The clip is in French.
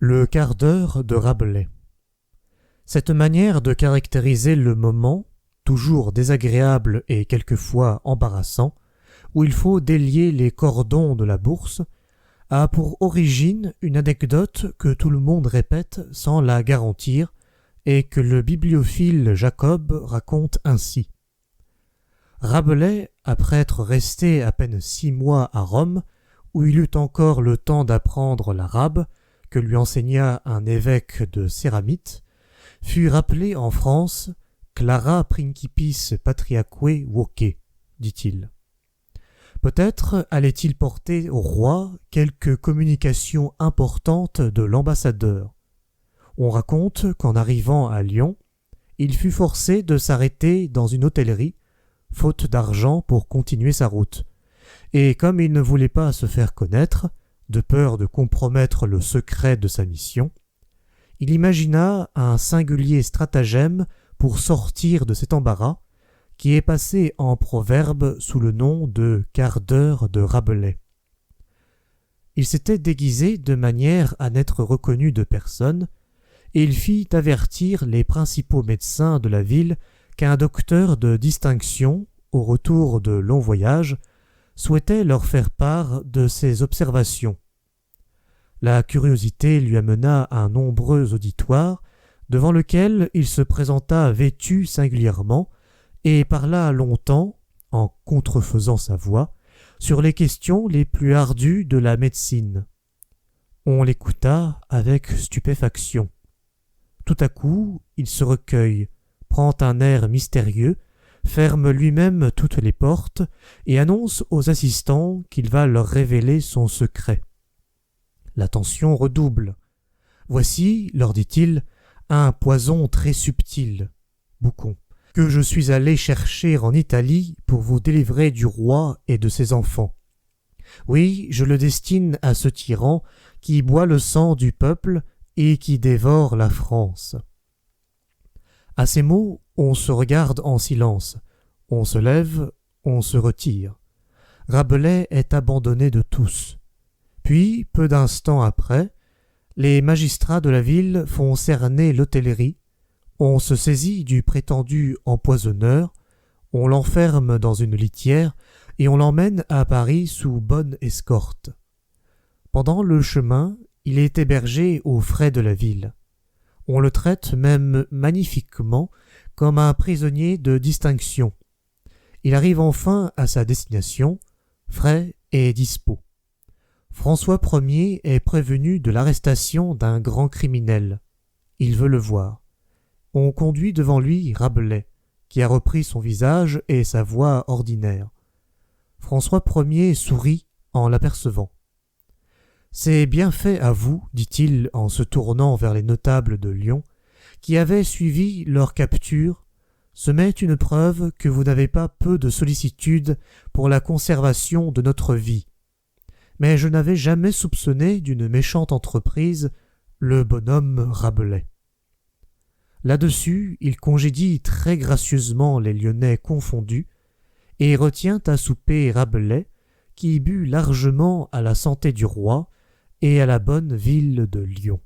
Le quart d'heure de Rabelais. Cette manière de caractériser le moment, toujours désagréable et quelquefois embarrassant, où il faut délier les cordons de la bourse, a pour origine une anecdote que tout le monde répète sans la garantir et que le bibliophile Jacob raconte ainsi. Rabelais, après être resté à peine 6 mois à Rome, où il eut encore le temps d'apprendre l'arabe, que lui enseigna un évêque de Céramite, fut rappelé en France « Clara principis patriaque voce », dit-il. Peut-être allait-il porter au roi quelque communication importante de l'ambassadeur. On raconte qu'en arrivant à Lyon, il fut forcé de s'arrêter dans une hôtellerie, faute d'argent pour continuer sa route, et comme il ne voulait pas se faire connaître, de peur de compromettre le secret de sa mission, il imagina un singulier stratagème pour sortir de cet embarras, qui est passé en proverbe sous le nom de quart d'heure de Rabelais. Il s'était déguisé de manière à n'être reconnu de personne, et il fit avertir les principaux médecins de la ville qu'un docteur de distinction, au retour de longs voyages, souhaitait leur faire part de ses observations. La curiosité lui amena un nombreux auditoire, devant lequel il se présenta vêtu singulièrement et parla longtemps, en contrefaisant sa voix, sur les questions les plus ardues de la médecine. On l'écouta avec stupéfaction. Tout à coup, il se recueille, prend un air mystérieux, ferme lui-même toutes les portes et annonce aux assistants qu'il va leur révéler son secret. L'attention redouble. « Voici, leur dit-il, un poison très subtil, Boucon, que je suis allé chercher en Italie pour vous délivrer du roi et de ses enfants. Oui, je le destine à ce tyran qui boit le sang du peuple et qui dévore la France. » À ces mots, on se regarde en silence, on se lève, on se retire. Rabelais est abandonné de tous. Puis, peu d'instants après, les magistrats de la ville font cerner l'hôtellerie, on se saisit du prétendu empoisonneur, on l'enferme dans une litière et on l'emmène à Paris sous bonne escorte. Pendant le chemin, il est hébergé aux frais de la ville. On le traite même magnifiquement comme un prisonnier de distinction. Il arrive enfin à sa destination, frais et dispos. François Ier est prévenu de l'arrestation d'un grand criminel. Il veut le voir. On conduit devant lui Rabelais, qui a repris son visage et sa voix ordinaire. François Ier sourit en l'apercevant. « C'est bien fait à vous, dit-il en se tournant vers les notables de Lyon, qui avaient suivi leur capture. Ce m'est une preuve que vous n'avez pas peu de sollicitude pour la conservation de notre vie. Mais je n'avais jamais soupçonné d'une méchante entreprise le bonhomme Rabelais. » Là-dessus, il congédie très gracieusement les Lyonnais confondus et retient à souper Rabelais, qui but largement à la santé du roi et à la bonne ville de Lyon.